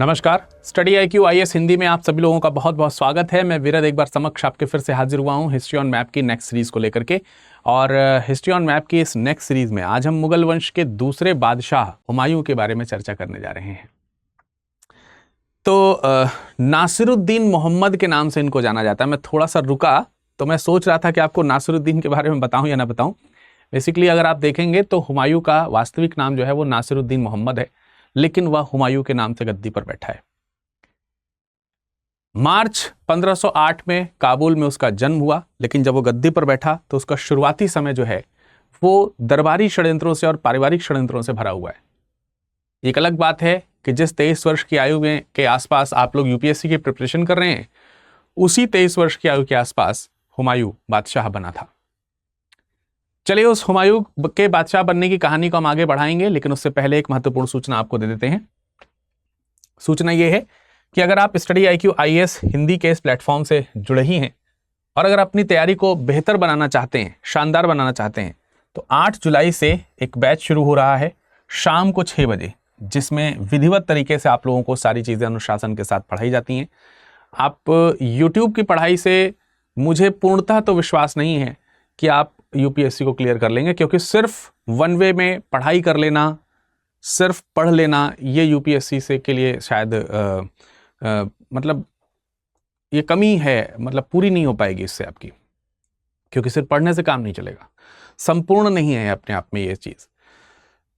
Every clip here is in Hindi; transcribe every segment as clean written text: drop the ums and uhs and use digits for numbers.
नमस्कार, स्टडी IQ IAS हिंदी में आप सभी लोगों का बहुत बहुत स्वागत है। मैं विरद एक बार समक्ष आपके फिर से हाजिर हुआ हूँ हिस्ट्री ऑन मैप की नेक्स्ट सीरीज को लेकर के। और हिस्ट्री ऑन मैप की इस नेक्स्ट सीरीज में आज हम मुगल वंश के दूसरे बादशाह हुमायूं के बारे में चर्चा करने जा रहे हैं। तो नासिरुद्दीन मोहम्मद के नाम से इनको जाना जाता है। मैं थोड़ा सा रुका तो मैं सोच रहा था कि आपको नासिरुद्दीन के बारे में बताऊं या ना बताऊं। बेसिकली अगर आप देखेंगे तो हुमायूं का वास्तविक नाम जो है वो नासिरुद्दीन मोहम्मद है, लेकिन वह हुमायूं के नाम से गद्दी पर बैठा है। मार्च 1508 में काबुल में उसका जन्म हुआ, लेकिन जब वो गद्दी पर बैठा तो उसका शुरुआती समय जो है वो दरबारी षड्यंत्रों से और पारिवारिक षड्यंत्रों से भरा हुआ है। एक अलग बात है कि जिस 23 वर्ष की आयु में के आसपास आप लोग यूपीएससी की प्रिपरेशन कर रहे हैं, उसी 23 वर्ष की आयु के आसपास हुमायूं बादशाह बना था। चलिए उस हुमायूं के बादशाह बनने की कहानी को हम आगे बढ़ाएंगे, लेकिन उससे पहले एक महत्वपूर्ण सूचना आपको दे देते हैं। सूचना यह है कि अगर आप स्टडी IQ IAS हिंदी के इस प्लेटफॉर्म से जुड़े ही हैं और अगर अपनी तैयारी को बेहतर बनाना चाहते हैं, शानदार बनाना चाहते हैं, तो 8 जुलाई से एक बैच शुरू हो रहा है शाम को 6 बजे, जिसमें विधिवत तरीके से आप लोगों को सारी चीज़ें अनुशासन के साथ पढ़ाई जाती हैं। आप YouTube की पढ़ाई से मुझे पूर्णतः तो विश्वास नहीं है कि आप यूपीएससी को क्लियर कर लेंगे, क्योंकि सिर्फ वन वे में पढ़ाई कर लेना, सिर्फ पढ़ लेना, ये यूपीएससी से के लिए शायद मतलब ये कमी है, मतलब पूरी नहीं हो पाएगी इससे आपकी, क्योंकि सिर्फ पढ़ने से काम नहीं चलेगा। संपूर्ण नहीं है अपने आप में ये चीज़।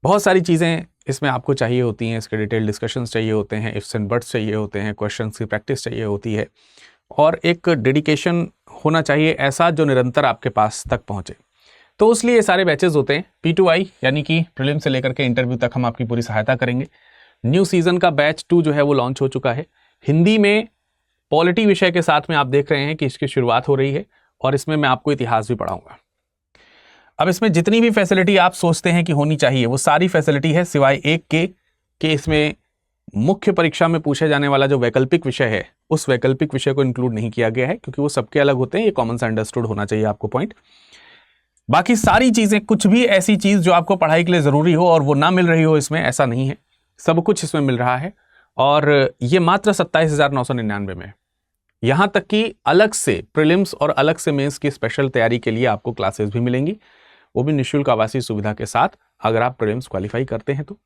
बहुत सारी चीज़ें इसमें आपको चाहिए होती हैं। इसके डिटेल डिस्कशंस चाहिए होते हैं, इफ्स एंड बट्स चाहिए होते हैं, क्वेश्चंस की प्रैक्टिस चाहिए होती है, और एक डेडिकेशन होना चाहिए ऐसा जो निरंतर आपके पास तक पहुंचे। तो इसलिए ये सारे बैचेस होते हैं। P2I यानी कि प्रीलिम से लेकर के इंटरव्यू तक हम आपकी पूरी सहायता करेंगे। न्यू सीजन का बैच 2 जो है वो लॉन्च हो चुका है। हिंदी में पॉलिटी विषय के साथ में आप देख रहे हैं कि इसकी शुरुआत हो रही है, और इसमें मैं आपको इतिहास भी पढ़ाऊंगा। अब इसमें जितनी भी फैसिलिटी आप सोचते हैं कि होनी चाहिए वो सारी फैसिलिटी है, सिवाय एक के इसमें मुख्य परीक्षा में पूछे जाने वाला जो वैकल्पिक विषय है उस वैकल्पिक विषय को इंक्लूड नहीं किया गया है, क्योंकि वो सबके अलग होते हैं। ये कॉमन सा अंडरस्टूड होना चाहिए आपको पॉइंट। बाकी सारी चीजें, कुछ भी ऐसी चीज जो आपको पढ़ाई के लिए जरूरी हो और वो ना मिल रही हो इसमें, ऐसा नहीं है। सब कुछ इसमें मिल रहा है, और ये मात्र 27,999 में। यहां तक कि अलग से प्रीलिम्स और अलग से मेंस की स्पेशल तैयारी के लिए आपको क्लासेस भी मिलेंगी, वो भी निःशुल्क आवासीय सुविधा के साथ, अगर आप प्रीलिम्स क्वालिफाई करते हैं तो।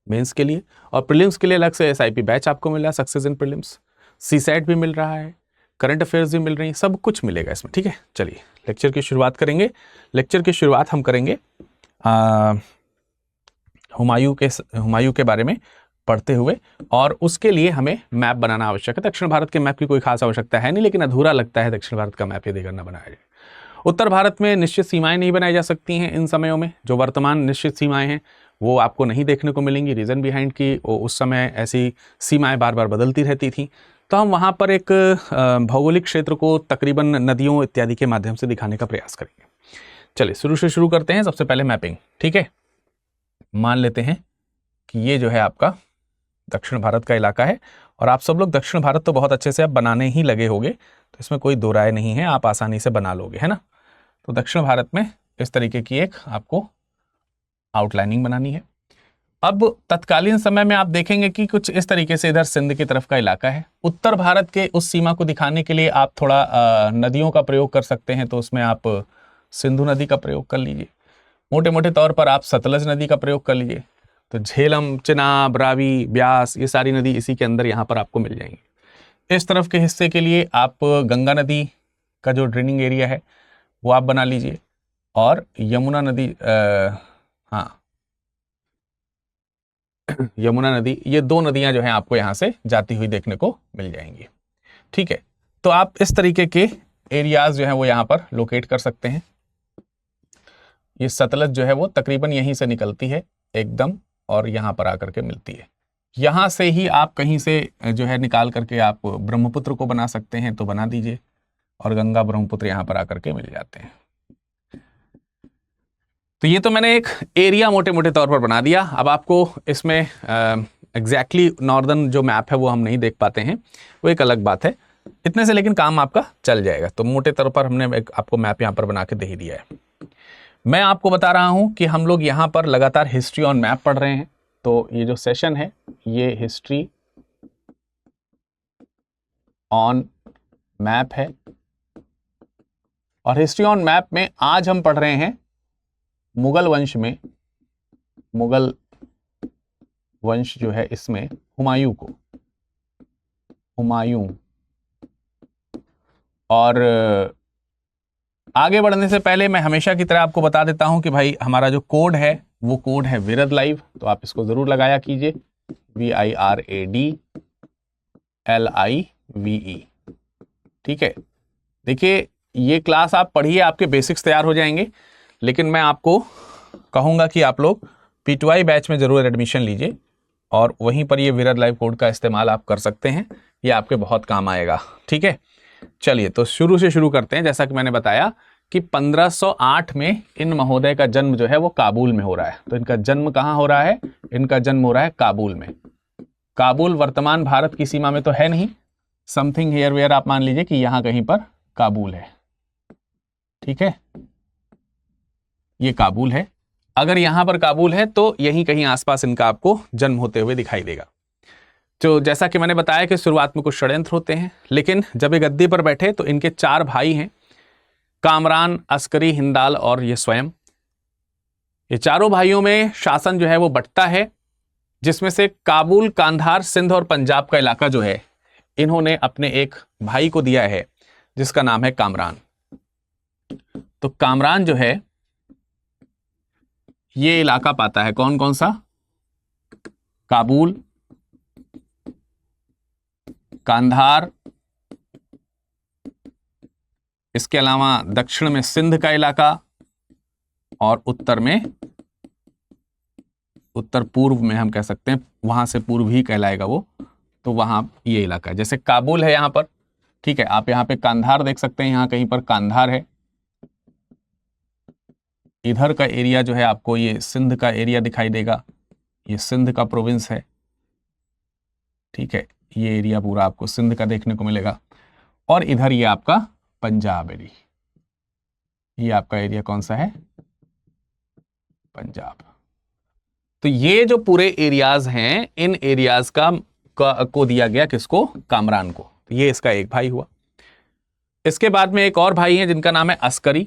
मेंस के लिए और प्रीलिम्स के लिए अलग से SIP बैच आपको मिल रहा है, सक्सेस इन प्रीलिम्स, CSAT भी मिल रहा है, करंट अफेयर्स भी मिल रही हैं, सब कुछ मिलेगा इसमें। ठीक है, चलिए लेक्चर की शुरुआत करेंगे। लेक्चर की शुरुआत हम करेंगे हुमायूं के बारे में पढ़ते हुए, और उसके लिए हमें मैप बनाना आवश्यक है। दक्षिण भारत के मैप की कोई खास आवश्यकता है नहीं, लेकिन अधूरा लगता है दक्षिण भारत का मैप यदि करना बनाया जाए। उत्तर भारत में निश्चित सीमाएं नहीं बनाई जा सकती हैं इन समयों में। जो वर्तमान निश्चित सीमाएं हैं वो आपको नहीं देखने को मिलेंगी। रीजन बिहाइंड की उस समय ऐसी सीमाएं बार बार बदलती रहती थी, तो हम वहाँ पर एक भौगोलिक क्षेत्र को तकरीबन नदियों इत्यादि के माध्यम से दिखाने का प्रयास करेंगे। चलिए शुरू से शुरू करते हैं। सबसे पहले मैपिंग। ठीक है, मान लेते हैं कि ये जो है आपका दक्षिण भारत का इलाका है, और आप सब लोग दक्षिण भारत तो बहुत अच्छे से अब बनाने ही लगे होंगे, तो इसमें कोई दो राय नहीं है, आप आसानी से बना लोगे, है ना। तो दक्षिण भारत में इस तरीके की एक आपको आउटलाइनिंग बनानी है। अब तत्कालीन समय में आप देखेंगे कि कुछ इस तरीके से इधर सिंध की तरफ का इलाका है। उत्तर भारत के उस सीमा को दिखाने के लिए आप थोड़ा नदियों का प्रयोग कर सकते हैं, तो उसमें आप सिंधु नदी का प्रयोग कर लीजिए। मोटे मोटे तौर पर आप सतलज नदी का प्रयोग कर लीजिए। तो झेलम, चिनाब, रावी, ब्यास, ये सारी नदी इसी के अंदर यहाँ पर आपको मिल जाएंगी। इस तरफ के हिस्से के लिए आप गंगा नदी का जो ड्रेनिंग एरिया है वो आप बना लीजिए, और यमुना नदी, हाँ यमुना नदी, ये दो नदियां जो हैं आपको यहाँ से जाती हुई देखने को मिल जाएंगी। ठीक है, तो आप इस तरीके के एरियाज जो हैं वो यहाँ पर लोकेट कर सकते हैं। ये सतलज जो है वो तकरीबन यहीं से निकलती है एकदम, और यहाँ पर आकर के मिलती है। यहाँ से ही आप कहीं से जो है निकाल करके आप ब्रह्मपुत्र को बना सकते हैं, तो बना दीजिए, और गंगा ब्रह्मपुत्र यहाँ पर आकर के मिल जाते हैं। तो ये तो मैंने एक एरिया मोटे मोटे तौर पर बना दिया। अब आपको इसमें एग्जैक्टली नॉर्दर्न जो मैप है वो हम नहीं देख पाते हैं, वो एक अलग बात है। इतने से लेकिन काम आपका चल जाएगा। तो मोटे तौर पर हमने एक आपको मैप यहाँ पर बना के दे ही दिया है। मैं आपको बता रहा हूं कि हम लोग यहाँ पर लगातार हिस्ट्री ऑन मैप पढ़ रहे हैं। तो ये जो सेशन है ये हिस्ट्री ऑन मैप है, और हिस्ट्री ऑन मैप में आज हम पढ़ रहे हैं मुगल वंश में, मुगल वंश जो है इसमें हुमायूं को, हुमायूं। और आगे बढ़ने से पहले मैं हमेशा की तरह आपको बता देता हूं कि भाई हमारा जो कोड है वो कोड है विरद लाइव, तो आप इसको जरूर लगाया कीजिए, VIRADLIVE। ठीक है, देखिए ये क्लास आप पढ़िए, आपके बेसिक्स तैयार हो जाएंगे, लेकिन मैं आपको कहूंगा कि आप लोग P2I बैच में जरूर एडमिशन लीजिए, और वहीं पर ये विरद लाइव कोड का इस्तेमाल आप कर सकते हैं, ये आपके बहुत काम आएगा। ठीक है, चलिए तो शुरू से शुरू करते हैं। जैसा कि मैंने बताया कि 1508 में इन महोदय का जन्म जो है वो काबुल में हो रहा है। तो इनका जन्म कहाँ हो रहा है? इनका जन्म हो रहा है काबुल में। काबुल वर्तमान भारत की सीमा में तो है नहीं, समथिंग हियर वेयर आप मान लीजिए कि यहां कहीं पर काबुल है। ठीक है, ये काबुल है। अगर यहां पर काबुल है तो यहीं कहीं आसपास इनका आपको जन्म होते हुए दिखाई देगा। तो जैसा कि मैंने बताया कि शुरुआत में कुछ षड्यंत्र होते हैं, लेकिन जब ये गद्दी पर बैठे तो इनके 4 भाई हैं, कामरान, अस्करी, हिंदाल और ये स्वयं। ये चारों भाइयों में शासन जो है वो बंटता है, जिसमें से काबुल, कांधार, सिंध और पंजाब का इलाका जो है इन्होंने अपने एक भाई को दिया है जिसका नाम है कामरान। तो कामरान जो है ये इलाका पाता है कौन कौन सा? काबुल, कांधार, इसके अलावा दक्षिण में सिंध का इलाका, और उत्तर में, उत्तर पूर्व में हम कह सकते हैं, वहां से पूर्व ही कहलाएगा वो, तो वहां ये इलाका है। जैसे काबुल है यहां पर, ठीक है, आप यहां पे कांधार देख सकते हैं, यहां कहीं पर कांधार है। इधर का एरिया जो है आपको ये सिंध का एरिया दिखाई देगा, ये सिंध का प्रोविंस है। ठीक है, ये एरिया पूरा आपको सिंध का देखने को मिलेगा, और इधर ये आपका पंजाब एरिया, ये आपका एरिया कौन सा है? पंजाब। तो ये जो पूरे एरियाज हैं, इन एरियाज को दिया गया किसको? कामरान को। तो ये इसका एक भाई हुआ। इसके बाद में एक और भाई है जिनका नाम है अस्करी।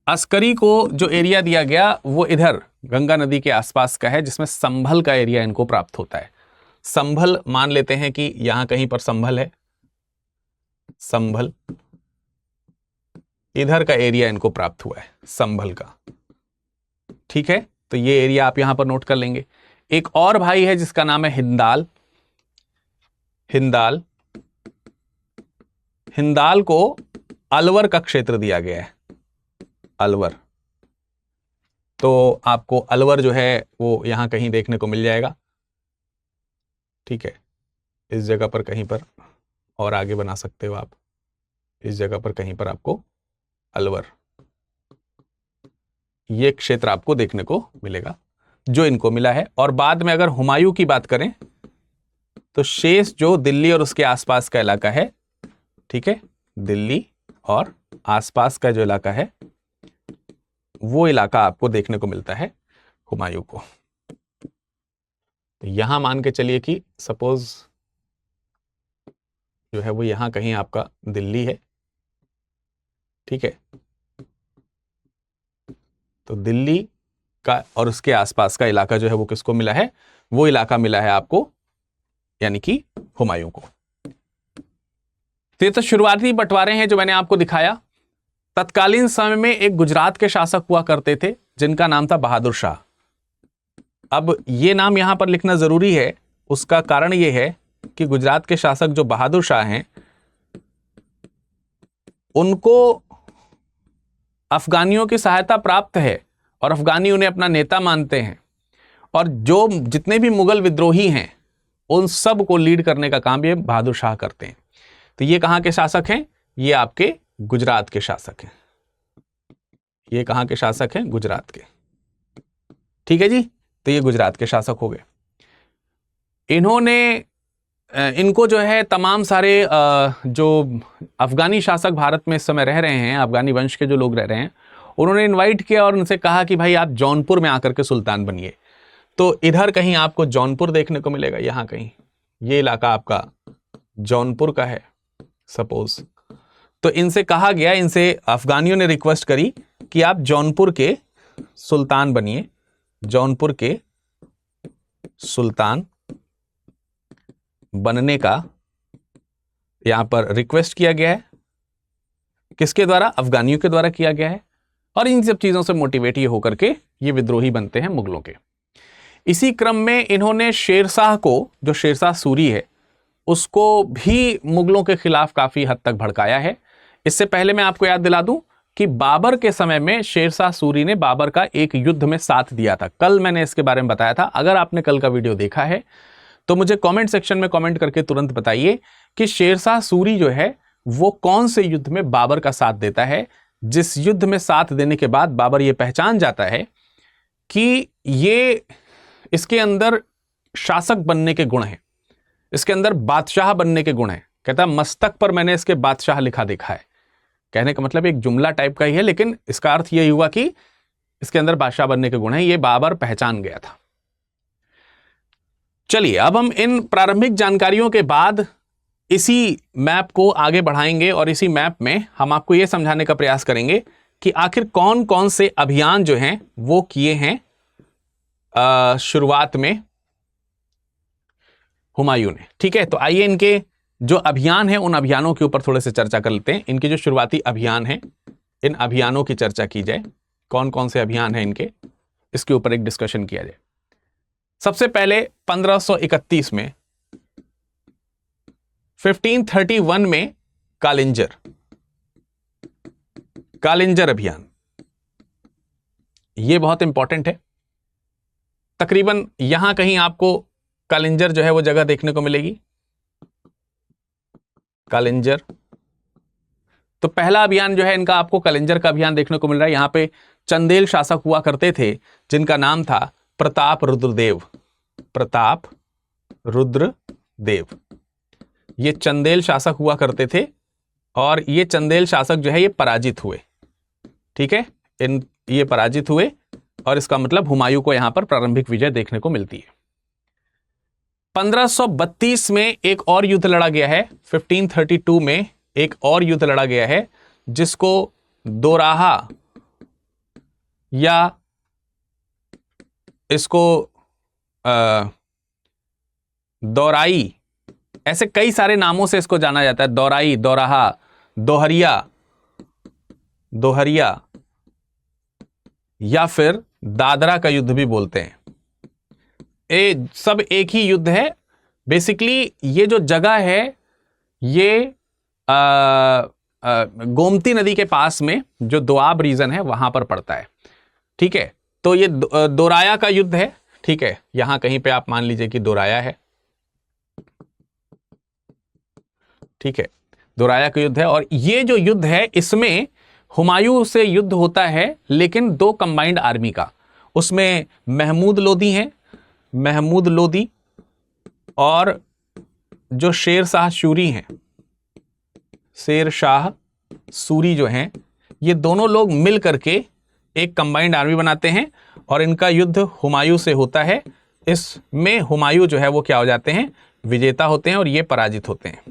अस्करी को जो एरिया दिया गया वो इधर गंगा नदी के आसपास का है, जिसमें संभल का एरिया इनको प्राप्त होता है। संभल मान लेते हैं कि यहां कहीं पर संभल है, संभल, इधर का एरिया इनको प्राप्त हुआ है, संभल का। ठीक है, तो ये एरिया आप यहां पर नोट कर लेंगे। एक और भाई है जिसका नाम है हिंदाल। हिंदाल, हिंदाल को अलवर का क्षेत्र दिया गया है, अलवर। तो आपको अलवर जो है वो यहां कहीं देखने को मिल जाएगा। ठीक है, इस जगह पर कहीं पर, और आगे बना सकते हो आप, इस जगह पर कहीं पर आपको अलवर, ये क्षेत्र आपको देखने को मिलेगा जो इनको मिला है। और बाद में अगर हुमायूं की बात करें तो शेष जो दिल्ली और उसके आसपास का इलाका है, ठीक है, दिल्ली और आसपास का जो इलाका है वो इलाका आपको देखने को मिलता है हुमायूं को। तो यहां मान के चलिए कि सपोज जो है वो यहां कहीं आपका दिल्ली है। ठीक है, तो दिल्ली का और उसके आसपास का इलाका जो है वो किसको मिला है? वो इलाका मिला है आपको, यानी कि हुमायूं को। तो ये तो शुरुआती बंटवारे हैं जो मैंने आपको दिखाया। तत्कालीन समय में एक गुजरात के शासक हुआ करते थे जिनका नाम था बहादुर शाह। अब ये नाम यहां पर लिखना जरूरी है, उसका कारण यह है कि गुजरात के शासक जो बहादुर शाह हैं उनको अफगानियों की सहायता प्राप्त है और अफगानी उन्हें अपना नेता मानते हैं, और जो जितने भी मुगल विद्रोही हैं उन सब को लीड करने का काम ये बहादुर शाह करते हैं। तो ये कहां के शासक हैं? ये आपके गुजरात के शासक हैं। ये कहां के शासक हैं? गुजरात के। ठीक है जी, तो ये गुजरात के शासक हो गए। इनको जो है तमाम सारे जो अफगानी शासक भारत में इस समय रह रहे हैं, अफगानी वंश के जो लोग रह रहे हैं, उन्होंने इनवाइट किया और उनसे कहा कि भाई आप जौनपुर में आकर के सुल्तान बनिए। तो इधर कहीं आपको जौनपुर देखने को मिलेगा, यहां कहीं ये इलाका आपका जौनपुर का है सपोज। तो इनसे कहा गया, इनसे अफगानियों ने रिक्वेस्ट करी कि आप जौनपुर के सुल्तान बनिए, जौनपुर के सुल्तान बनने का यहां पर रिक्वेस्ट किया गया है। किसके द्वारा? अफगानियों के द्वारा किया गया है। और इन सब चीजों से मोटिवेट ये होकर के ये विद्रोही बनते हैं मुगलों के। इसी क्रम में इन्होंने शेरशाह को, जो शेरशाह सूरी है, उसको भी मुगलों के खिलाफ काफी हद तक भड़काया है। इससे पहले मैं आपको याद दिला दूं कि बाबर के समय में शेरशाह सूरी ने बाबर का एक युद्ध में साथ दिया था। कल मैंने इसके बारे में बताया था। अगर आपने कल का वीडियो देखा है तो मुझे कमेंट सेक्शन में कमेंट करके तुरंत बताइए कि शेरशाह सूरी जो है वो कौन से युद्ध में बाबर का साथ देता है, जिस युद्ध में साथ देने के बाद बाबर ये पहचान जाता है कि ये इसके अंदर शासक बनने के गुण हैं, इसके अंदर बादशाह बनने के गुण हैं। कहता मस्तक पर मैंने इसके बादशाह लिखा देखा है। कहने का मतलब एक जुमला टाइप का ही है, लेकिन इसका अर्थ यही हुआ कि इसके अंदर बादशाह बनने के गुण हैं। ये बाबर पहचान गया था। चलिए अब हम इन प्रारंभिक जानकारियों के बाद इसी मैप को आगे बढ़ाएंगे और इसी मैप में हम आपको यह समझाने का प्रयास करेंगे कि आखिर कौन कौन से अभियान जो हैं वो किए हैं शुरुआत में हुमायूं ने। ठीक है, तो आइए इनके जो अभियान हैं उन अभियानों के ऊपर थोड़े से चर्चा कर लेते हैं। इनके जो शुरुआती अभियान हैं, इन अभियानों की चर्चा की जाए। कौन कौन से अभियान हैं इनके, इसके ऊपर एक डिस्कशन किया जाए। सबसे पहले 1531 में 1531 में कालिंजर अभियान, यह बहुत इंपॉर्टेंट है। तकरीबन यहां कहीं आपको कालिंजर जो है वो जगह देखने को मिलेगी, कालिंजर। तो पहला अभियान जो है इनका आपको कालिंजर का अभियान देखने को मिल रहा है। यहां पे चंदेल शासक हुआ करते थे जिनका नाम था प्रताप रुद्रदेव। प्रताप रुद्रदेव ये चंदेल शासक हुआ करते थे और ये चंदेल शासक जो है ये पराजित हुए। ठीक है, ये पराजित हुए और इसका मतलब हुमायूं को यहां पर प्रारंभिक विजय देखने को मिलती है। 1532 में एक और युद्ध लड़ा गया है। 1532 में एक और युद्ध लड़ा गया है जिसको दोराहा या इसको दौराई, ऐसे कई सारे नामों से इसको जाना जाता है। दौराई, दोराहा, दोहरिया या फिर दादरा का युद्ध भी बोलते हैं। सब एक ही युद्ध है। बेसिकली ये जो जगह है ये गोमती नदी के पास में जो दोआब रीजन है वहां पर पड़ता है। ठीक है, तो ये दोराया का युद्ध है। ठीक है, यहां कहीं पे आप मान लीजिए कि दोराया है। ठीक है, दोराया का युद्ध है और ये जो युद्ध है इसमें हुमायूं से युद्ध होता है, लेकिन दो कंबाइंड आर्मी का। उसमें महमूद लोदी हैं, महमूद लोदी और जो शेर शाह सूरी हैं, शेर शाह सूरी जो हैं, ये दोनों लोग मिल करके एक कंबाइंड आर्मी बनाते हैं और इनका युद्ध हुमायूं से होता है। इसमें हुमायूं जो है वो क्या हो जाते हैं, विजेता होते हैं और ये पराजित होते हैं।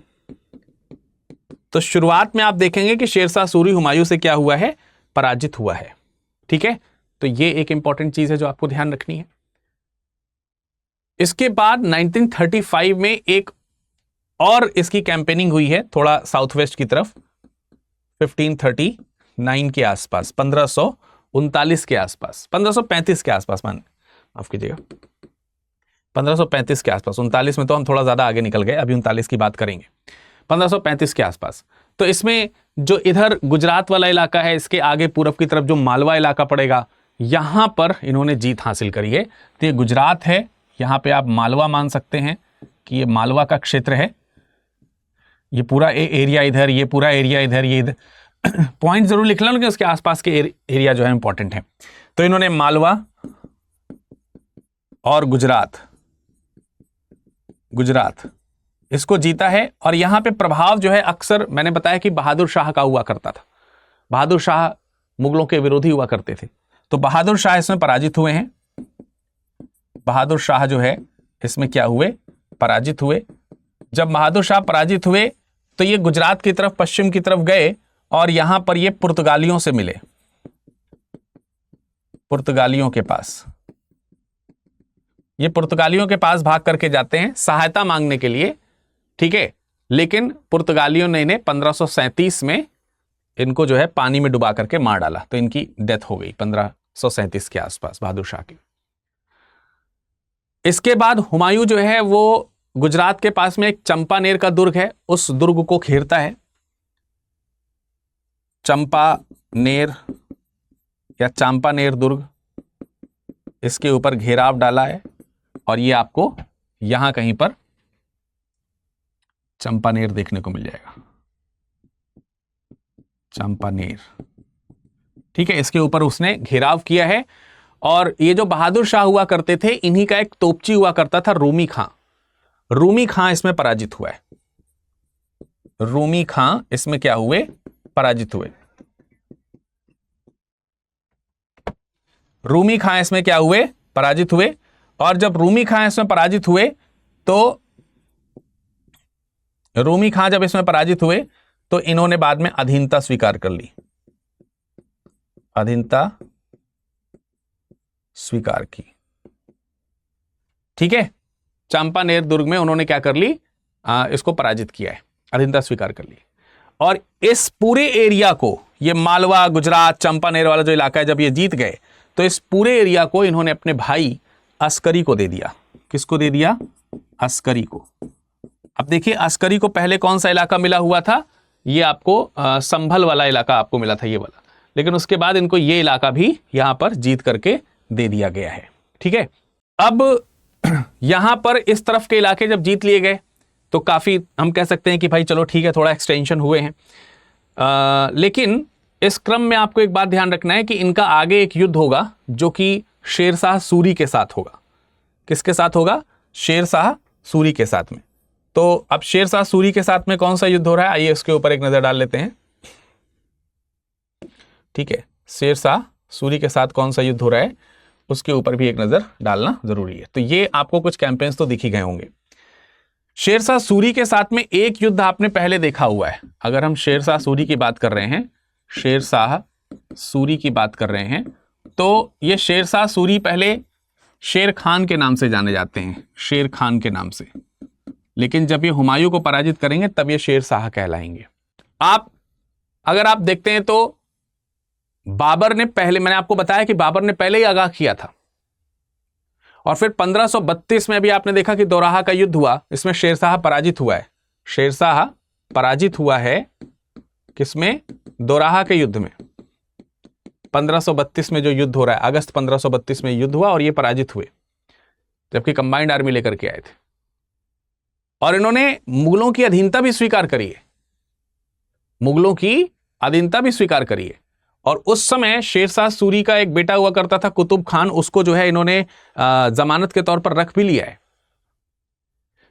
तो शुरुआत में आप देखेंगे कि शेरशाह सूरी हुमायूं से क्या हुआ है, पराजित हुआ है। ठीक है, तो ये एक इंपॉर्टेंट चीज है जो आपको ध्यान रखनी है। इसके बाद 1935 में एक और इसकी कैंपेनिंग हुई है थोड़ा साउथ वेस्ट की तरफ। 1539 के आसपास, 1539 के आसपास, 1535 के आसपास, माफ कीजिएगा, 1535 के आसपास। 39 में तो हम थोड़ा ज्यादा आगे निकल गए, अभी 39 की बात करेंगे। 1535 के आसपास। तो इसमें जो इधर गुजरात वाला इलाका है, इसके आगे पूरब की तरफ जो मालवा इलाका पड़ेगा, यहां पर इन्होंने जीत हासिल करी है। तो ये गुजरात है, यहां पे आप मालवा मान सकते हैं कि ये मालवा का क्षेत्र है। ये पूरा एरिया इधर, ये पूरा एरिया इधर, ये इधर। पॉइंट जरूर लिख लें, लेकिन उसके आसपास के एरिया जो है इंपॉर्टेंट है। तो इन्होंने मालवा और गुजरात इसको जीता है। और यहां पे प्रभाव जो है अक्सर मैंने बताया कि बहादुर शाह का हुआ करता था। बहादुर शाह मुगलों के विरोधी हुआ करते थे। तो बहादुर शाह इसमें पराजित हुए हैं। बहादुर शाह जो है इसमें क्या हुए, पराजित हुए। जब बहादुर शाह पराजित हुए तो ये गुजरात की तरफ, पश्चिम की तरफ गए और यहां पर ये पुर्तगालियों से मिले, पुर्तगालियों के पास। ये पुर्तगालियों के पास भाग करके जाते हैं सहायता मांगने के लिए, ठीक है। लेकिन पुर्तगालियों ने इन्हें 1537 में इनको जो है पानी में डुबा करके मार डाला, तो इनकी डेथ हो गई 1537 के आसपास बहादुर शाह की। इसके बाद हुमायूं जो है वो गुजरात के पास में एक चंपानेर का दुर्ग है, उस दुर्ग को घेरता है। चंपानेर या चांपानेर दुर्ग, इसके ऊपर घेराव डाला है और ये आपको यहां कहीं पर चंपानेर देखने को मिल जाएगा, चंपानेर, ठीक है। इसके ऊपर उसने घेराव किया है। और ये जो बहादुर शाह हुआ करते थे, इन्हीं का एक तोपची हुआ करता था रूमी खां। रूमी खां इसमें पराजित हुआ है। रूमी खां इसमें क्या हुए, पराजित हुए। रूमी खां इसमें क्या हुए, पराजित हुए। और जब रूमी खां इसमें पराजित हुए तो रूमी खां जब इसमें पराजित हुए तो इन्होंने बाद में अधीनता स्वीकार कर ली, अधीनता स्वीकार की, ठीक है। चंपानेर दुर्ग में उन्होंने क्या कर ली, इसको पराजित किया है, अधीनता स्वीकार कर ली। और इस पूरे एरिया को, ये मालवा, गुजरात, चंपानेर वाला जो इलाका है, जब ये जीत गए तो इस पूरे एरिया को इन्होंने अपने भाई अस्करी को दे दिया। किसको दे दिया, अस्करी को। अब देखिए अस्करी को पहले कौन सा इलाका मिला हुआ था, ये आपको संभल वाला इलाका आपको मिला था, ये वाला। लेकिन उसके बाद इनको ये इलाका भी यहां पर जीत करके दे दिया गया है, ठीक है। अब यहां पर इस तरफ के इलाके जब जीत लिए गए तो काफी हम कह सकते हैं कि भाई चलो ठीक है, थोड़ा एक्सटेंशन हुए हैं। लेकिन इस क्रम में आपको एक बात ध्यान रखना है कि इनका आगे एक युद्ध होगा जो कि शेरशाह सूरी के साथ होगा। किसके साथ होगा, शेरशाह सूरी के साथ में। तो अब शेरशाह सूरी के साथ में कौन सा युद्ध हो रहा है, आइए उसके ऊपर एक नजर डाल लेते हैं, ठीक है। शेरशाह सूरी के साथ कौन सा युद्ध हो रहा है उसके ऊपर भी एक नजर डालना जरूरी है। तो ये आपको कुछ कैंपेन्स तो दिख ही गए होंगे। शेरशाह सूरी के साथ में एक युद्ध आपने पहले देखा हुआ है। अगर हम शेरशाह सूरी की बात कर रहे हैं, शेरशाह सूरी की बात कर रहे हैं, तो ये शेरशाह सूरी पहले शेर खान के नाम से जाने जाते हैं, शेर खान के नाम से। लेकिन जब ये हुमायूं को पराजित करेंगे तब ये शेरशाह कहलाएंगे। अगर आप देखते हैं तो बाबर ने पहले, मैंने आपको बताया कि बाबर ने पहले ही आगाह किया था। और फिर 1532 में अभी आपने देखा कि दोराहा का युद्ध हुआ, इसमें शेरशाह पराजित हुआ है। शेरशाह पराजित हुआ है किसमें, दोराहा के युद्ध में। 1532 में जो युद्ध हो रहा है, अगस्त 1532 में युद्ध हुआ और ये पराजित हुए, जबकि कंबाइंड आर्मी लेकर के आए थे। और इन्होंने मुगलों की अधीनता भी स्वीकार करी है, मुगलों की अधीनता भी स्वीकार करी है। और उस समय शेरशाह सूरी का एक बेटा हुआ करता था कुतुब खान, उसको जो है इन्होंने जमानत के तौर पर रख भी लिया है।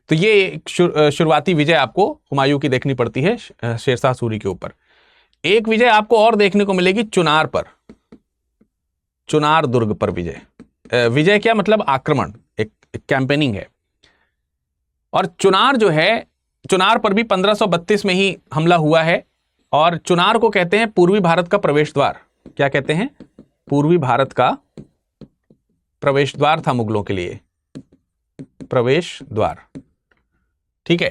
तो ये एक शुरुआती विजय आपको हुमायूं की देखनी पड़ती है शेरशाह सूरी के ऊपर। एक विजय आपको और देखने को मिलेगी चुनार पर, चुनार दुर्ग पर विजय। विजय क्या मतलब, आक्रमण, एक कैंपेनिंग है। और चुनार जो है, चुनार पर भी 1532 में ही हमला हुआ है। और चुनार को कहते हैं पूर्वी भारत का प्रवेश द्वार। क्या कहते हैं, पूर्वी भारत का प्रवेश द्वार था मुगलों के लिए, प्रवेश द्वार, ठीक है।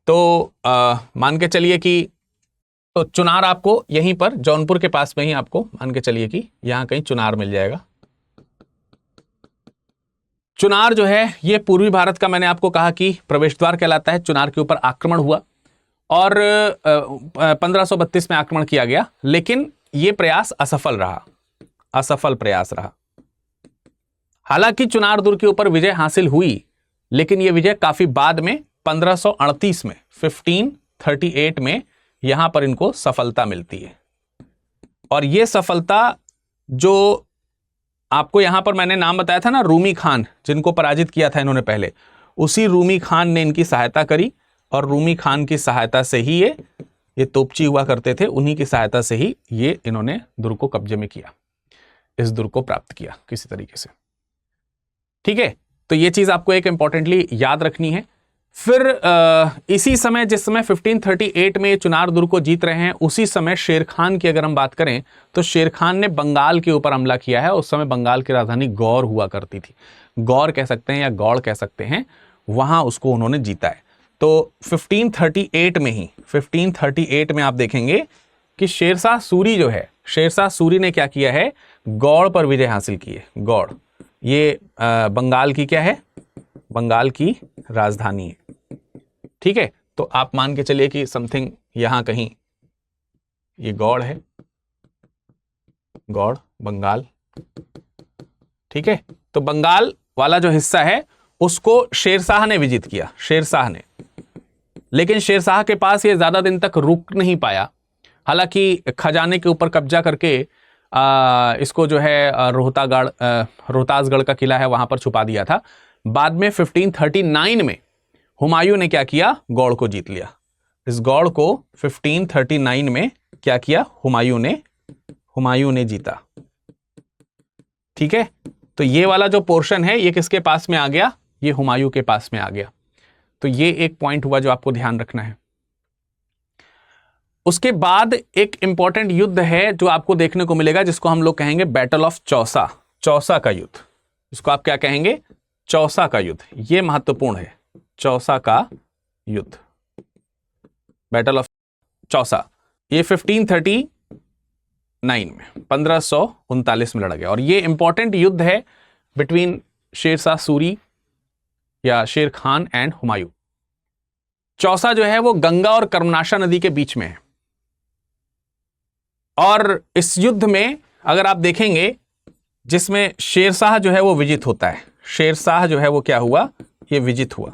तो मान के चलिए कि तो चुनार आपको यहीं पर जौनपुर के पास में ही आपको मान के चलिए कि यहां कहीं चुनार मिल जाएगा। चुनार जो है ये पूर्वी भारत का, मैंने आपको कहा कि प्रवेश द्वार कहलाता है। चुनार के ऊपर आक्रमण हुआ और 1532 में आक्रमण किया गया, लेकिन यह प्रयास असफल रहा, असफल प्रयास रहा। हालांकि चुनार दुर्ग के ऊपर विजय हासिल हुई, लेकिन यह विजय काफी बाद में 1538 में, 1538 में यहां पर इनको सफलता मिलती है। और यह सफलता जो आपको यहां पर मैंने नाम बताया था ना, रूमी खान, जिनको पराजित किया था इन्होंने पहले, उसी रूमी खान ने इनकी सहायता करी और रूमी खान की सहायता से ही ये ये तोपची हुआ करते थे, उन्हीं की सहायता से ही ये इन्होंने दुर्ग को कब्जे में किया, इस दुर्ग को प्राप्त किया किसी तरीके से। ठीक है, तो ये चीज आपको एक इंपॉर्टेंटली याद रखनी है। फिर इसी समय, जिस समय 1538 में चुनार दुर्ग को जीत रहे हैं, उसी समय शेर खान की अगर हम बात करें तो शेर खान ने बंगाल के ऊपर हमला किया है। उस समय बंगाल की राजधानी गौर हुआ करती थी, गौर कह सकते हैं या गौड़ कह सकते हैं, वहां उसको उन्होंने जीता है। तो 1538 में ही, 1538 में आप देखेंगे कि शेरशाह सूरी जो है, शेरशाह सूरी ने क्या किया है, गौड़ पर विजय हासिल की है। गौड़ ये बंगाल की क्या है, बंगाल की राजधानी है। ठीक है, तो आप मान के चलिए कि समथिंग यहां कहीं ये गौड़ है, गौड़ बंगाल। ठीक है, तो बंगाल वाला जो हिस्सा है उसको शेरशाह ने विजित किया, शेरशाह ने। लेकिन शेरशाह के पास ये ज्यादा दिन तक रुक नहीं पाया। हालांकि खजाने के ऊपर कब्जा करके इसको जो है रोहतासगढ़ का किला है वहां पर छुपा दिया था। बाद में 1539 में हुमायूं ने क्या किया, गौड़ को जीत लिया। इस गौड़ को 1539 में क्या किया, हुमायूं ने जीता। ठीक है, तो ये वाला जो पोर्शन है ये किसके पास में आ गया, ये हुमायूं के पास में आ गया। तो ये एक पॉइंट हुआ जो आपको ध्यान रखना है। उसके बाद एक इंपॉर्टेंट युद्ध है जो आपको देखने को मिलेगा, जिसको हम लोग कहेंगे बैटल ऑफ चौसा, चौसा का युद्ध। इसको आप क्या कहेंगे, चौसा का युद्ध। ये महत्वपूर्ण है, चौसा का युद्ध, बैटल ऑफ चौसा। ये 1539 में 1539 में लड़ा गया और ये इंपॉर्टेंट युद्ध है बिटवीन शेरशाह सूरी या शेर खान एंड हुमायूं। चौसा जो है वो गंगा और कर्मनाशा नदी के बीच में है। और इस युद्ध में अगर आप देखेंगे, जिसमें शेरशाह जो है वो विजित होता है, शेरशाह जो है वो क्या हुआ, ये विजित हुआ।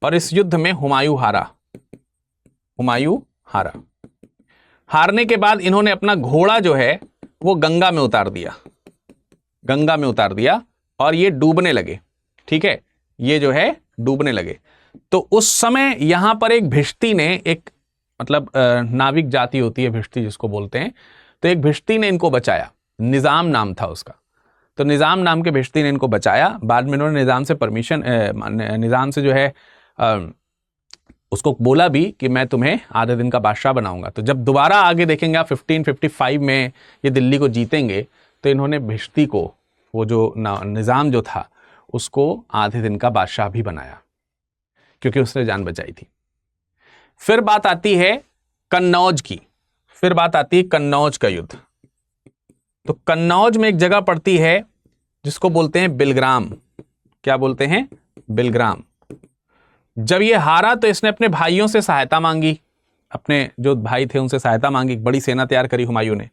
और इस युद्ध में हुमायूं हारा, हुमायूं हारा। हारने के बाद इन्होंने अपना घोड़ा जो है वो गंगा में उतार दिया, गंगा में उतार दिया और ये डूबने लगे। ठीक है, ये जो है डूबने लगे। तो उस समय यहां पर एक भिश्ती ने, एक मतलब नाविक जाति होती है भिश्ती जिसको बोलते हैं, तो एक भिश्ती ने इनको बचाया, निजाम नाम था उसका। तो निजाम नाम के भिश्ती ने इनको बचाया। बाद में इन्होंने निजाम से परमिशन, निजाम से जो है उसको बोला भी कि मैं तुम्हें आधे दिन का बादशाह बनाऊंगा। तो जब दोबारा आगे देखेंगे आप 1555 में ये दिल्ली को जीतेंगे, तो इन्होंने भिश्ती को, वो जो निजाम जो था, उसको आधे दिन का बादशाह भी बनाया, क्योंकि उसने जान बचाई थी। फिर बात आती है कन्नौज की, फिर बात आती है कन्नौज का युद्ध। तो कन्नौज में एक जगह पड़ती है जिसको बोलते हैं बिलग्राम। क्या बोलते हैं, बिलग्राम। जब ये हारा तो इसने अपने भाइयों से सहायता मांगी, अपने जो भाई थे उनसे सहायता मांगी। बड़ी सेना तैयार करी हुमायूं ने।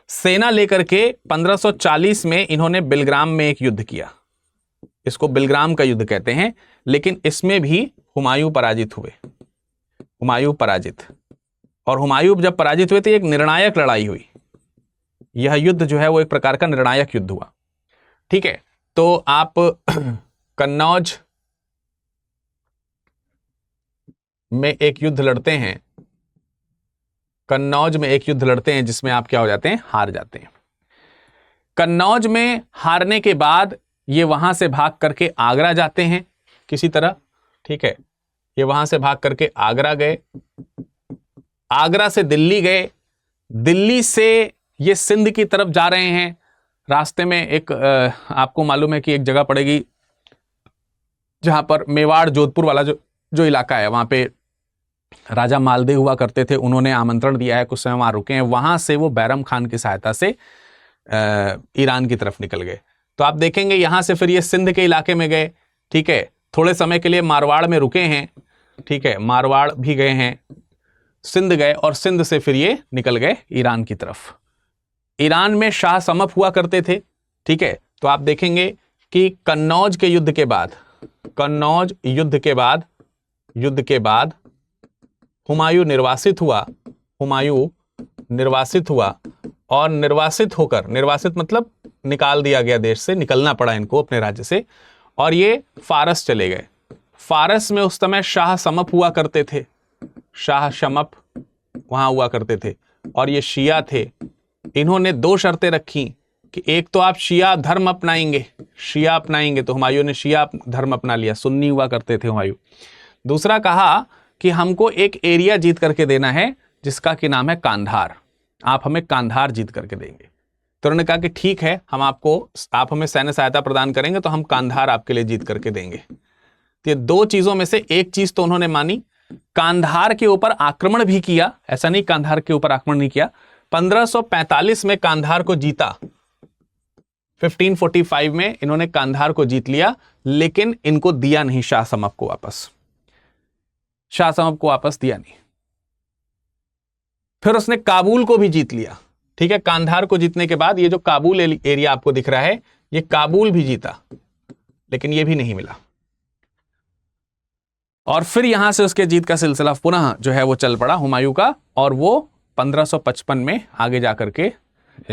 सेना लेकर के 1540 में इन्होंने बिलग्राम में एक युद्ध किया, इसको बिलग्राम का युद्ध कहते हैं। लेकिन इसमें भी हुमायूं पराजित हुए, हुमायूं पराजित। और हुमायूं जब पराजित हुए तो एक निर्णायक लड़ाई हुई। यह युद्ध जो है वो एक प्रकार का निर्णायक युद्ध हुआ। ठीक है, तो आप कन्नौज में एक युद्ध लड़ते हैं, कन्नौज में एक युद्ध लड़ते हैं जिसमें आप क्या हो जाते हैं, हार जाते हैं। कन्नौज में हारने के बाद ये वहां से भाग करके आगरा जाते हैं किसी तरह। ठीक है, ये वहां से भाग करके आगरा गए, आगरा से दिल्ली गए, दिल्ली से ये सिंध की तरफ जा रहे हैं। रास्ते में एक आपको मालूम है कि एक जगह पड़ेगी जहां पर मेवाड़ जोधपुर वाला जो इलाका है, वहां पे राजा मालदेव हुआ करते थे, उन्होंने आमंत्रण दिया है, कुछ समय वहां रुके हैं। वहां से वो बैरम खान की सहायता से ईरान की तरफ निकल गए। तो आप देखेंगे यहां से फिर ये सिंध के इलाके में गए। ठीक है, थोड़े समय के लिए मारवाड़ में रुके हैं। ठीक है, मारवाड़ भी गए हैं, सिंध गए और सिंध से फिर ये निकल गए ईरान की तरफ। ईरान में शाह समफ हुआ करते थे। ठीक है, तो आप देखेंगे कि कन्नौज के युद्ध के बाद, कन्नौज युद्ध के बाद हुमायूं निर्वासित हुआ, हुमायूं निर्वासित हुआ और निर्वासित होकर, निर्वासित मतलब निकाल दिया गया देश से, निकलना पड़ा इनको अपने राज्य से, और ये फारस चले गए। फारस में उस समय शाह समफ हुआ करते थे, शाह समफ वहां हुआ करते थे और ये शिया थे। इन्होंने 2 शर्तें रखी कि एक तो आप शिया धर्म अपनाएंगे, शिया अपनाएंगे, तो हुमायूं ने शिया धर्म अपना लिया, सुन्नी हुआ करते थे हुमायूं। दूसरा कहा कि हमको एक एरिया जीत करके देना है जिसका कि नाम है कांधार, आप हमें कांधार जीत करके देंगे। तो उन्होंने कहा कि ठीक है, आप हमें सैन्य सहायता प्रदान करेंगे तो हम कांधार आपके लिए जीत करके देंगे। तो ये 2 चीजों में से एक चीज तो उन्होंने मानी। कांधार के ऊपर आक्रमण भी किया, ऐसा नहीं कांधार के ऊपर आक्रमण नहीं किया, 1545 में कांधार को जीता, 1545 में इन्होंने कांधार को जीत लिया, लेकिन इनको दिया नहीं शाह समप को वापस, शाह समप को वापस दिया नहीं। फिर उसने काबुल को भी जीत लिया, ठीक है। कांधार को जीतने के बाद ये जो काबुल एरिया आपको दिख रहा है, ये काबुल भी जीता, लेकिन ये भी नहीं मिला। और फिर यहां से उसके जीत का सिलसिला पुनः जो है वो चल पड़ा हुमायूं का, और वो 1555 में आगे जाकर के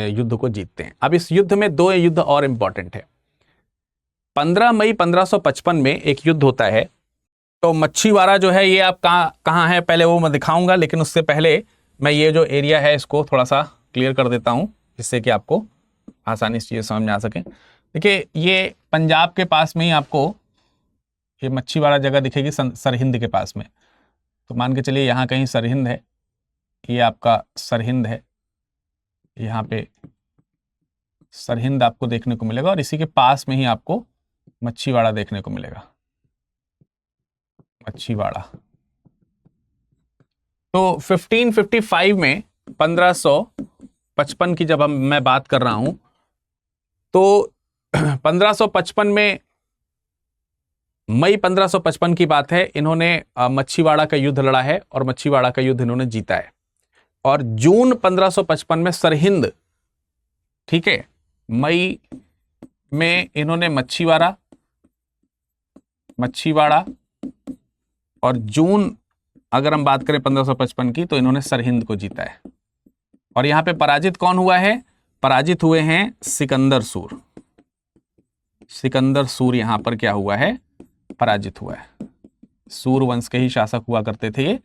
युद्ध को जीतते हैं। अब इस युद्ध में 2 युद्ध और इंपॉर्टेंट है। 15 मई 1555 में एक युद्ध होता है। तो मच्छीवाड़ा जो है ये आप कहाँ है पहले वो मैं दिखाऊंगा, लेकिन उससे पहले मैं ये जो एरिया है इसको थोड़ा सा क्लियर कर देता हूं, जिससे कि आपको आसानी से चीजें समझ में आ सके। देखिए ये पंजाब के पास में ही आपको ये मच्छीवाड़ा जगह दिखेगी, सरहिंद के पास में। तो मान के चलिए यहाँ कहीं सरहिंद है, ये आपका सरहिंद है, यहाँ पे सरहिंद आपको देखने को मिलेगा, और इसी के पास में ही आपको मच्छीवाड़ा देखने को मिलेगा, मच्छीवाड़ा। तो 1555 में 1555 की जब मैं बात कर रहा हूं, तो 1555 में मई 1555 की बात है, इन्होंने मच्छीवाड़ा का युद्ध लड़ा है और मच्छीवाड़ा का युद्ध इन्होंने जीता है। और जून 1555 में सरहिंद, ठीक है, मई में इन्होंने मच्छीवाड़ा और जून अगर हम बात करें 1555 की, तो इन्होंने सरहिंद को जीता है। और यहां पे पराजित कौन हुआ है? पराजित हुए हैं सिकंदर सूर। सिकंदर सूर यहां पर क्या हुआ है? पराजित हुआ है। सूर वंश के ही शासक हुआ करते थे ये,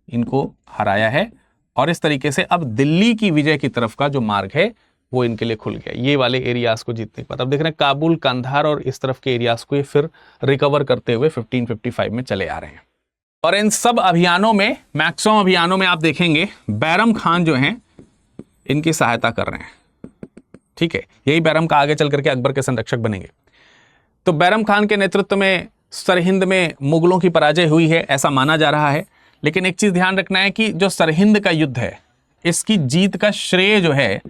इनको हराया है। और इस तरीके से अब दिल्ली की विजय की तरफ का जो मार्ग है वो इनके लिए खुल गया, ये वाले एरियाज को जीतने के बाद। अब देख रहे हैं काबुल, कांधार और इस तरफ के एरियाज को ये फिर रिकवर करते हुए 1555 में चले आ रहे हैं। और इन सब अभियानों में, मैक्सिमम अभियानों में आप देखेंगे बैरम खान जो हैं इनकी सहायता कर रहे हैं, ठीक है। यही बैरम का आगे चल करके अकबर के संरक्षक बनेंगे। तो बैरम खान के नेतृत्व में सरहिंद में मुगलों की पराजय हुई है, ऐसा माना जा रहा है। लेकिन एक चीज ध्यान रखना है कि जो सरहिंद का युद्ध है, इसकी जीत का श्रेय जो है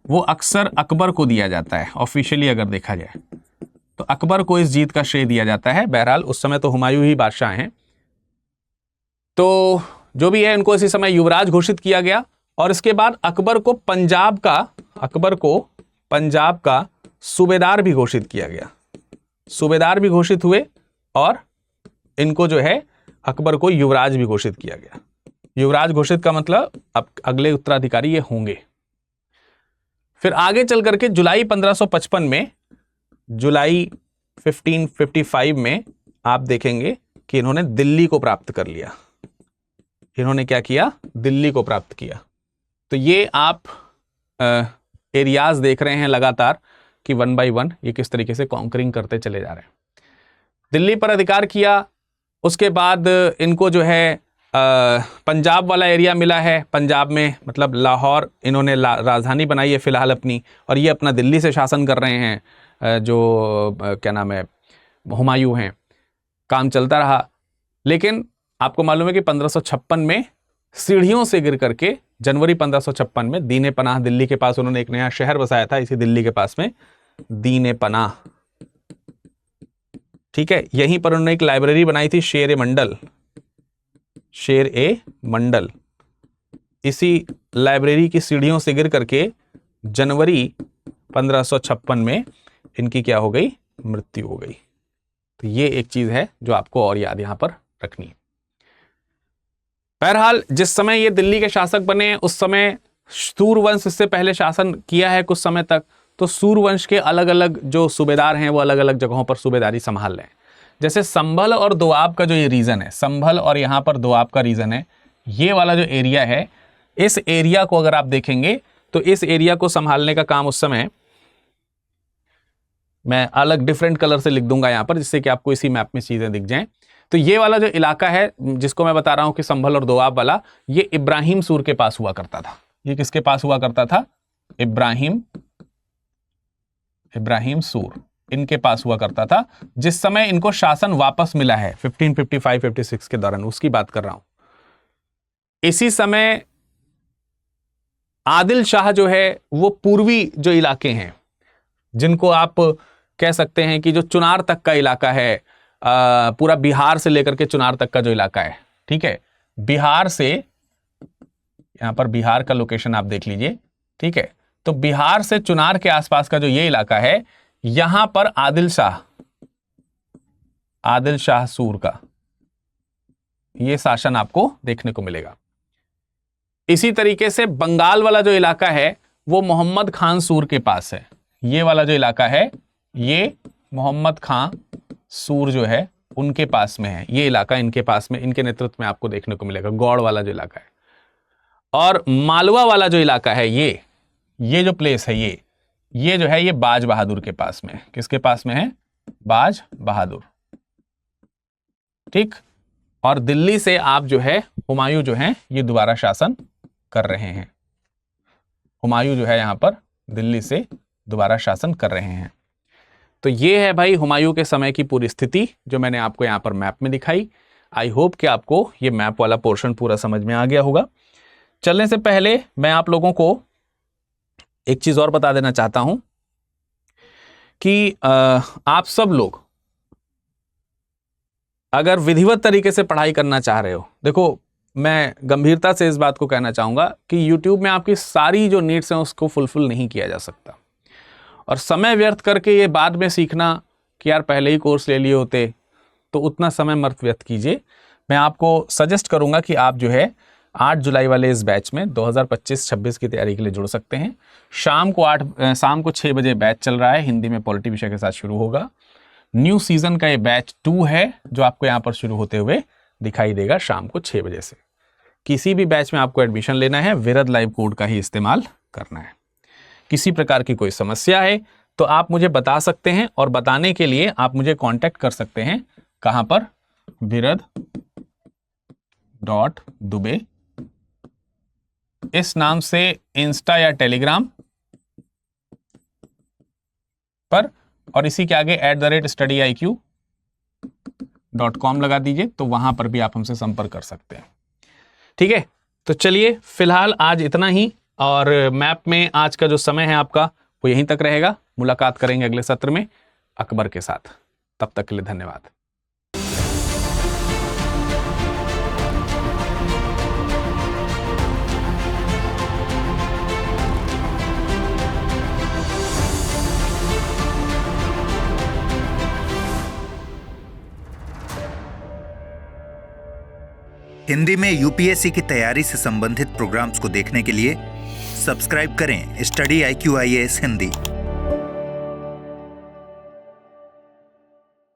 वो अक्सर अकबर को दिया जाता है। ऑफिशियली अगर देखा जाए तो अकबर को इस जीत का श्रेय दिया जाता है। बहरहाल उस समय तो हुमायूं ही बादशाह हैं। तो जो भी है, इनको इसी समय युवराज घोषित किया गया। और इसके बाद अकबर को पंजाब का सूबेदार भी घोषित किया गया। सूबेदार भी घोषित हुए और इनको जो है अकबर को युवराज भी घोषित किया गया। युवराज घोषित का मतलब अब अगले उत्तराधिकारी ये होंगे। फिर आगे चल करके जुलाई 1555 में, जुलाई 1555 में आप देखेंगे कि इन्होंने दिल्ली को प्राप्त कर लिया। इन्होंने क्या किया? दिल्ली को प्राप्त किया। तो ये आप एरियाज देख रहे हैं लगातार कि 1 by 1 ये किस तरीके से कॉन्करिंग करते चले जा रहे हैं। दिल्ली पर अधिकार किया। उसके बाद इनको जो है पंजाब वाला एरिया मिला है। पंजाब में मतलब लाहौर इन्होंने राजधानी बनाई है फिलहाल अपनी, और ये अपना दिल्ली से शासन कर रहे हैं। जो क्या नाम है, हुमायूं हैं। काम चलता रहा। लेकिन आपको मालूम है कि 1556 में सीढ़ियों से गिर करके, जनवरी 1556 में दीने पनाह दिल्ली के पास उन्होंने एक नया शहर बसाया था, इसी दिल्ली के पास में, दीने पनाह, ठीक है। यहीं पर उन्होंने एक लाइब्रेरी बनाई थी, शेर ए मंडल। इसी लाइब्रेरी की सीढ़ियों से गिर करके जनवरी 1556 में इनकी क्या हो गई? मृत्यु हो गई। तो ये एक चीज है जो आपको और याद यहां पर रखनी है। बहरहाल जिस समय ये दिल्ली के शासक बने उस समय सूरवंश इससे पहले शासन किया है कुछ समय तक। तो सूरवंश के अलग अलग जो सूबेदार हैं वो अलग अलग जगहों पर सूबेदारी संभाल रहे हैं। जैसे संभल और दोआब का जो ये रीजन है, संभल और यहाँ पर दोआब का रीजन है, ये वाला जो एरिया है इस एरिया को अगर आप देखेंगे तो इस एरिया को संभालने का काम उस समय, मैं अलग डिफरेंट कलर से लिख दूंगा यहां पर जिससे कि आपको इसी मैप में चीजें दिख जाएं। तो ये वाला जो इलाका है जिसको मैं बता रहा हूं कि संभल और दोआब वाला, ये इब्राहिम सूर के पास हुआ करता था। ये किसके पास हुआ करता था? इब्राहिम सूर, इनके पास हुआ करता था। जिस समय इनको शासन वापस मिला है 1555-56 के दौरान, उसकी बात कर रहा हूं। इसी समय आदिल शाह जो है वो पूर्वी जो इलाके हैं, जिनको आप कह सकते हैं कि जो चुनार तक का इलाका है, पूरा बिहार से लेकर के चुनार तक का जो इलाका है, ठीक है, बिहार से, यहां पर बिहार का लोकेशन आप देख लीजिए, ठीक है, तो बिहार से चुनार के आसपास का जो ये इलाका है, यहां पर आदिल शाह सूर का ये शासन आपको देखने को मिलेगा। इसी तरीके से बंगाल वाला जो इलाका है वो मोहम्मद खान सूर के पास है। ये वाला जो इलाका है ये मोहम्मद खान सूर जो है उनके पास में है। ये इलाका इनके पास में, इनके नेतृत्व में आपको देखने को मिलेगा, गौड़ वाला जो इलाका है। और मालवा वाला जो इलाका है, ये जो प्लेस है, ये जो है ये बाज बहादुर के पास में। किसके पास में है? बाज बहादुर, ठीक। और दिल्ली से आप जो है हुमायूं जो है ये दोबारा शासन कर रहे हैं। हुमायूं जो है यहां पर दिल्ली से दोबारा शासन कर रहे हैं। तो ये है भाई हुमायूं के समय की पूरी स्थिति जो मैंने आपको यहां पर मैप में दिखाई। आई होप कि आपको ये मैप वाला पोर्शन पूरा समझ में आ गया होगा। चलने से पहले मैं आप लोगों को एक चीज और बता देना चाहता हूं कि आप सब लोग अगर विधिवत तरीके से पढ़ाई करना चाह रहे हो, देखो मैं गंभीरता से इस बात को कहना चाहूंगा कि YouTube में आपकी सारी जो नीड्स हैं उसको फुलफिल नहीं किया जा सकता। और समय व्यर्थ करके ये बाद में सीखना कि यार पहले ही कोर्स ले लिए होते, तो उतना समय मत व्यर्थ कीजिए। मैं आपको सजेस्ट करूंगा कि आप जो है 8 जुलाई वाले इस बैच में 2025-26 की तैयारी के लिए जुड़ सकते हैं। शाम को 6 बजे बैच चल रहा है, हिंदी में पॉलिटी विषय के साथ शुरू होगा। न्यू सीजन का ये बैच 2 है जो आपको यहाँ पर शुरू होते हुए दिखाई देगा शाम को 6 बजे से। किसी भी बैच में आपको एडमिशन लेना है, विरद लाइव कोड का ही इस्तेमाल करना है। किसी प्रकार की कोई समस्या है तो आप मुझे बता सकते हैं, और बताने के लिए आप मुझे कांटेक्ट कर सकते हैं। कहां पर? virad.dube इस नाम से इंस्टा या टेलीग्राम पर, और इसी के आगे @studiiq.com लगा दीजिए, तो वहां पर भी आप हमसे संपर्क कर सकते हैं। ठीक है, तो चलिए फिलहाल आज इतना ही, और मैप में आज का जो समय है आपका वो यहीं तक रहेगा। मुलाकात करेंगे अगले सत्र में अकबर के साथ। तब तक के लिए धन्यवाद। हिंदी में यूपीएससी की तैयारी से संबंधित प्रोग्राम्स को देखने के लिए सब्सक्राइब करें स्टडी IQ IAS हिंदी।